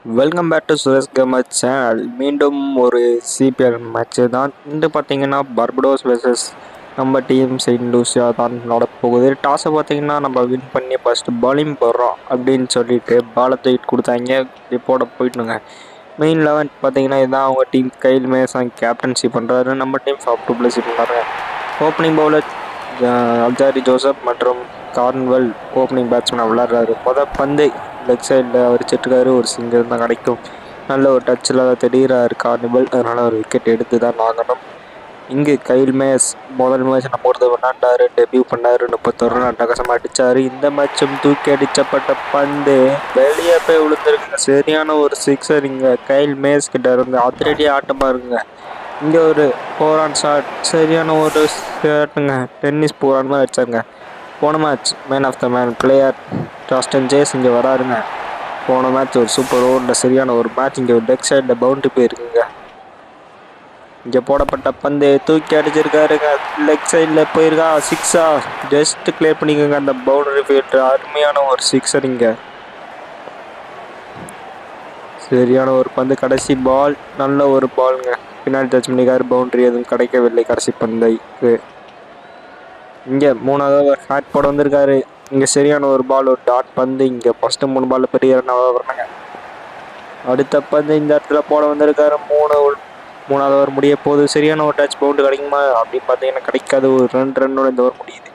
Welcome back to Suresh gamer channel. மீண்டும் ஒரு CPL match தான். இன்று பார்த்தீங்கன்னா பர்படோஸ் வெர்சஸ் நம்ம டீம் செயின்ட் லூசியா தான் நடப்போகுது. டாஸை பார்த்தீங்கன்னா நம்ம வின் பண்ணி ஃபஸ்ட்டு பாலிங் போடுறோம் அப்படின்னு சொல்லிட்டு பாலை தூக்கிட்டு கொடுத்தாங்க. ரிப்போர்ட்டை போயிட்டுங்க. மெயின் 11 பார்த்தீங்கன்னா இதுதான் அவங்க டீம். கைல் மேசன் கேப்டன்சி பண்ணுறாரு. நம்ம டீம் ஃபாப் டூ ப்ளஸ் பண்ணுறாங்க. ஓப்பனிங் பவுலர் அல்ஜாரி ஜோசப் மற்றும் கார்ன்வெல் ஓப்பனிங் பேட்ஸ்மேனாக விளையாடுறாரு. பந்து லெக் சைடில் வச்சுட்டுருக்காரு. ஒரு சிங்கர் தான் கிடைக்கும். நல்ல ஒரு டச்சில் திடீராரு கார்னிவல். அதனால் ஒரு விக்கெட் எடுத்து தான் ஆகணும். இங்கு கைல் மேஸ் முதல் மேட்ச் நம்ம ஒருத்தர் விளாண்டாரு. டெபியூ பண்ணார். 31 ரன் அட்டகாசமாக அடித்தார். இந்த மேட்சும் தூக்கி அடிக்கப்பட்ட பந்து வெளியே போய் விழுந்துருக்குங்க. சரியான ஒரு சிக்ஸர். இங்கே கைல் மேஸ் கிட்ட இருந்து அதிரடியாக ஆட்டமாக இருக்குங்க. இங்கே ஒரு 4 ஆன் ஷாட். சரியான ஒரு ஷாட்டுங்க. டென்னிஸ் போரான் மாதிரி அடிச்சாங்க. போன match man of the man player டாஸ்டன் ஜேஸ் இங்கே வராருங்க. போன மேட்ச் ஒரு சூப்பர் ஓவரில் சரியான ஒரு மேட்ச். இங்கே லெக் சைடில் பவுண்டரி போயிருக்குங்க. இங்கே போடப்பட்ட பந்து தூக்கி அடிச்சிருக்காருங்க. லெக் சைடில் போயிருக்கா. சிக்ஸா ஜஸ்ட் கிளியர் பண்ணிக்கோங்க அந்த பவுண்டரி ஃபீல்டு. அருமையான ஒரு சிக்ஸர். இங்கே சரியான ஒரு பந்து. கடைசி பால் நல்ல ஒரு பாலுங்க. பின்னாடி டச் பண்ணிக்காரு. பவுண்டரி எதுவும் கிடைக்கவில்லை கடைசி பந்தைக்கு. இங்கே 3வது ஓவர் ஹேட் போட வந்திருக்காரு. இங்கே சரியான ஒரு பால், ஒரு டாட் பந்து. இங்கே ஃபஸ்ட்டு 3 பாலில் பெரிய ரன் வரணுங்க. அடுத்த பந்து இந்த இடத்துல போட வந்திருக்காரு. 3வது ஓவர் முடிய போகுது. சரியான ஒரு டச் பவுண்டு கிடைக்குமா அப்படின்னு பார்த்தீங்கன்னா கிடைக்காது. ஒரு 2 ரன்னோட இந்த ஓவர் முடியுது.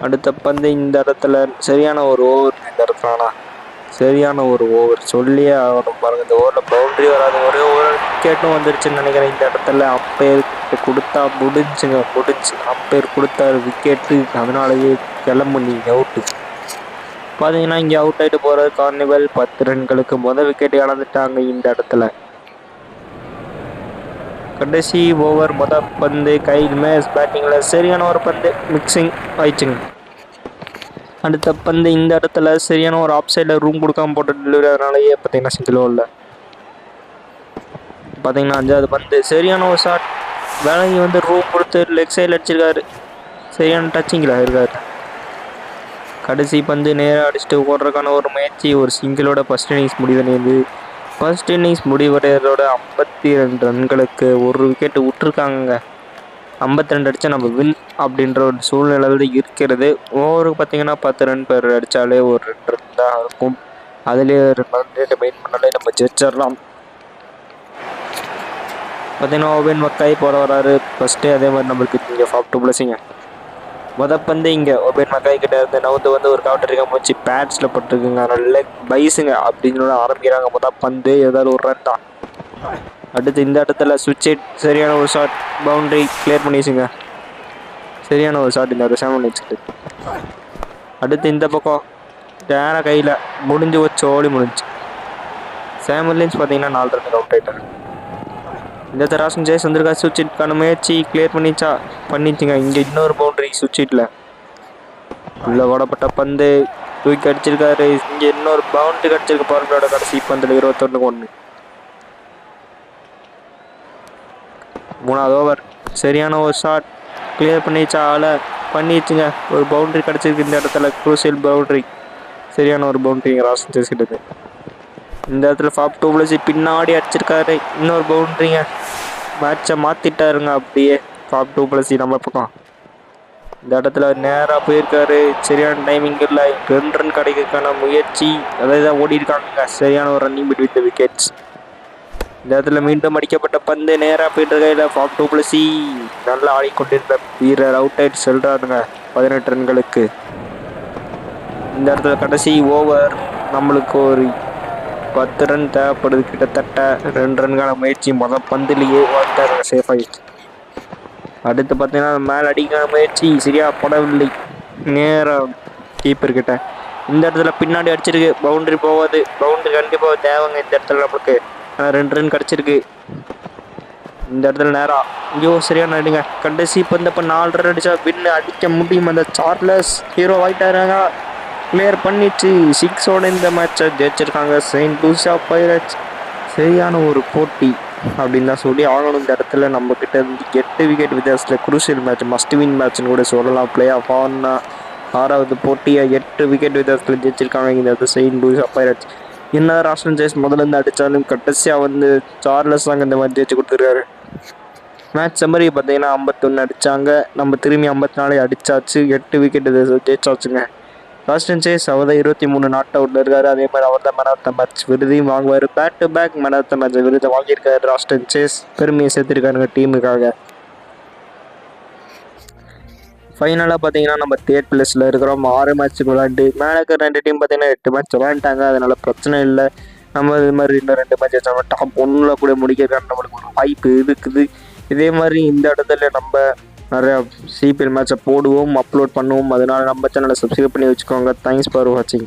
அடுத்த பந்து இந்த இடத்துல சரியான ஒரு ஓவர். இந்த இடத்துல ஆனால் சரியான ஒரு ஓவர் சொல்லியே ஆகணும் பாருங்கள். இந்த ஓவரில் பவுண்டரி வராது. ஒரே ஒரு விக்கெட்டும் வந்துருச்சுன்னு நினைக்கிறேன். இந்த இடத்துல அம்பையர்கிட்ட கொடுத்தா முடிஞ்சு அம்பையர் கொடுத்தாரு விக்கெட்டு. அதனாலேயே கிளம்பு நீங்கள் அவுட்டு. பார்த்தீங்கன்னா இங்கே அவுட் ஆகிட்டு போகிறது கார்னிவல். 10 ரன்களுக்கு முதல் விக்கெட் இழந்துட்டாங்க இந்த இடத்துல. கடைசி ஓவர் பந்து கைல் மேஸ் பேட்டிங்கில் சரியான ஒரு பந்து மிக்சிங் ஆயிடுச்சுங்க. அடுத்த பந்து இந்த இடத்துல சரியான ஒரு ஆப் சைடில் ரூம் கொடுக்காம போட்டு டெலிவரி. அதனாலேயே பார்த்தீங்கன்னா சிங்கிள் ஓவரில் பார்த்தீங்கன்னா 5வது பந்து சரியான ஒரு ஷாட். வேலைக்கு வந்து ரூம் கொடுத்து லெக் சைடில் அடிச்சிருக்காரு. சரியான டச்சிங்கில் இருக்காரு. கடைசி பந்து நேராக அடிச்சுட்டு ஓடுறதுக்கான ஒரு முயற்சி. ஒரு சிங்கிளோட ஃபஸ்ட் இன்னிங்ஸ் முடிவடையுது. ஃபஸ்ட் இன்னிங்ஸ் முடிவடைகிறதோட 52 ரன்களுக்கு ஒரு விக்கெட்டு விட்டுருக்காங்க. 52 அடித்தா நம்ம வின் அப்படின்ற ஒரு சூழ்நிலையில் இருக்கிறது. ஓவருக்கு பார்த்தீங்கன்னா 10 ரன் பேர் அடித்தாலே ஒரு 2 ரன் தான் இருக்கும். அதுலேயே 2 ரன் ரேட்டை மெயின் பண்ணாலே நம்ம ஜெயிச்சிடலாம். பார்த்தீங்கன்னா ஓபன் மக்காய் போட வராரு ஃபஸ்ட்டு. அதே மாதிரி நம்மளுக்கு இங்கே ஃபாப் டூ ப்ளஸிங்க. பந்து இங்கே ஓபன் மக்காய் கிட்ட இருந்து நவுந்து வந்து ஒரு கவுண்டரிங்க முடிச்சு பேட்ஸில் பட்டுருக்குங்க. நல்ல பைஸுங்க அப்படின்னு ஆரம்பிக்கிறாங்க. பந்து ஏதாவது ஒரு ரன் தான். அடுத்து இந்த இடத்துல சுவிட்ச் ஹிட். சரியான ஒரு ஷாட். Boundary clear பண்ணிச்சுங்க. சரியான ஒரு ஷாட் இந்த 7 ரன்ஸுக்கு. அடுத்து இந்த பக்கம் நேராக கையில் முடிஞ்சு வச்சு ஓடி முடிஞ்சு. சாமுலின்ஸ் பார்த்தீங்கன்னா 4 ரன் அவுட் ஆகிட்டாங்க. இந்த தராசன் ஜெயஸ் வந்திருக்கா. சுவிட்ச் ஹிட்கான முயற்சி கிளியர் பண்ணிச்சுங்க. இங்கே இன்னொரு பவுண்டரி சுவிட்ச் ஹிட்டில் உள்ள ஓடப்பட்ட பந்து தூக்கி அடிச்சிருக்காரு. இங்கே இன்னொரு பவுண்டரி கிடச்சிருக்கு. பவர்பிளோட கடைசி பந்தில் 21-1. 3வது ஓவர் சரியான ஒரு ஷாட் கிளியர் பண்ணிச்சுங்க. ஒரு பவுண்டரி கிடச்சிருக்கு இந்த இடத்துல. Crucial boundary. சரியான ஒரு பவுண்டரி ராசன் ஜெயஸ் கிட்டது. இந்த இடத்துல ஃபாப் டூ ப்ளஸ் பின்னாடி அடிச்சிருக்காரு. இன்னொரு பவுண்டரிங்க. மேட்சை மாற்றிட்டாருங்க அப்படியே ஃபாப் டூ ப்ளஸ் நம்ம பக்கம். இந்த இடத்துல நேராக போயிருக்காரு. சரியான டைமிங் இல்லை. 2 ரன் கிடைக்கிறதுக்கான முயற்சி அதாவது தான் ஓடி இருக்காங்க. சரியான ஒரு ரன்னிங் பிட்வீன் தி விக்கெட்ஸ். இந்த இடத்துல மீண்டும் அடிக்கப்பட்ட பந்து நேராக போயிட்டு கையில் ஃபாப் டூ ப்ளஸ் நல்லா ஆடிக்கொண்டிருந்த வீரர் அவுட் ஆயிட்டு செல்றாருங்க 18 ரன்களுக்கு. இந்த இடத்துல கடைசி ஓவர் நம்மளுக்கு ஒரு 10 ரன் தேவைப்படுது. கிட்டத்தட்ட 2 ரன்கான முயற்சி பந்துலேயே வாழ்த்தாருங்க சேஃபாகிடுச்சு. அடுத்து பார்த்தீங்கன்னா மேலே அடிக்கிற முயற்சி சரியா படவில்லை. நேராக கீப்பர்கிட்ட இந்த இடத்துல பின்னாடி அடிச்சிருக்கு. பவுண்டரி போகாது. பவுண்டரி கண்டிப்பாக தேவைங்க இந்த இடத்துல நம்மளுக்கு. ஆனால் 2 ரன் கிடச்சிருக்கு. இந்த இடத்துல நேராக ஐயோ சரியான அடிங்க. கடைசி பந்து இப்போ 4 ரன் அடித்தா வின்னு அடிக்க முடியும். அந்த சார்லஸ் ஹீரோ ஆகிட்டாருங்க. கிளியர் பண்ணிச்சு. 6ஓட இந்த மேட்சை ஜெயிச்சிருக்காங்க செயின்ட் லூசியா பைரட்ஸ். சரியான ஒரு போட்டி அப்படின்னு தான் சொல்லி ஆகணும். இந்த இடத்துல நம்மக்கிட்ட இருந்து 8 விக்கெட் வித்தியாசத்தில் குரூசியல் மேட்ச், மஸ்ட் வின் மேட்ச்னு கூட சொல்லலாம். பிளே ஆஃப் ஆனா 6வது போட்டியை 8 விக்கெட் வித்தியாசத்தில் ஜெயிச்சிருக்காங்க இந்த இடத்துல செயின்ட் லூசியா பைரட்ஸ். என்ன ராஸ்டன் சேஸ் முதல்ல இருந்து அடித்தாலும் கடைசியாக வந்து சார்லஸ் தாங்க இந்த மாதிரி ஜெயிச்சு கொடுத்துருக்காரு. மேட்ச் சம்மரி பார்த்தீங்கன்னா 51 அடித்தாங்க, நம்ம திரும்பி 54 அடித்தாச்சு, 8 விக்கெட் ஜெயிச்சாச்சுங்க. ராஸ்டன் சேஸ் அவர் தான் 23 நாட் அவுட்டில் இருக்காரு. அதே மாதிரி அவர் தான் மேன் ஆஃப் த மேட்ச் விருதையும் வாங்குவார். Back to back man of the match விருதை வாங்கியிருக்காரு ராஸ்டன் சேஸ். பெருமையை சேர்த்திருக்காருங்க டீமுக்காக. ஃபைனலாக பார்த்தீங்கன்னா நம்ம 3rd பிளேஸில் இருக்கிறோம். 6 மேட்ச்சுக்கு விளையாண்டு மேலே இருக்கிற 2 டீம் பார்த்தீங்கன்னா 8 மேட்ச் விளையாண்டாங்க. அதனால் பிரச்சனை இல்லை. நம்ம இது மாதிரி இன்னும் 2 மேட்ச் வச்சாங்க டாப் 1 கூட முடிக்கிறதுக்கான நம்மளுக்கு ஒரு வாய்ப்பு இருக்குது. இதே மாதிரி இந்த இடத்துல நம்ம நிறையா சிபிஎல் மேட்சை போடுவோம், அப்லோட் பண்ணுவோம். அதனால் நம்ம சேனலை சப்ஸ்கிரைப் பண்ணி வச்சுக்கோங்க. தேங்க்ஸ் ஃபார் வாட்சிங்.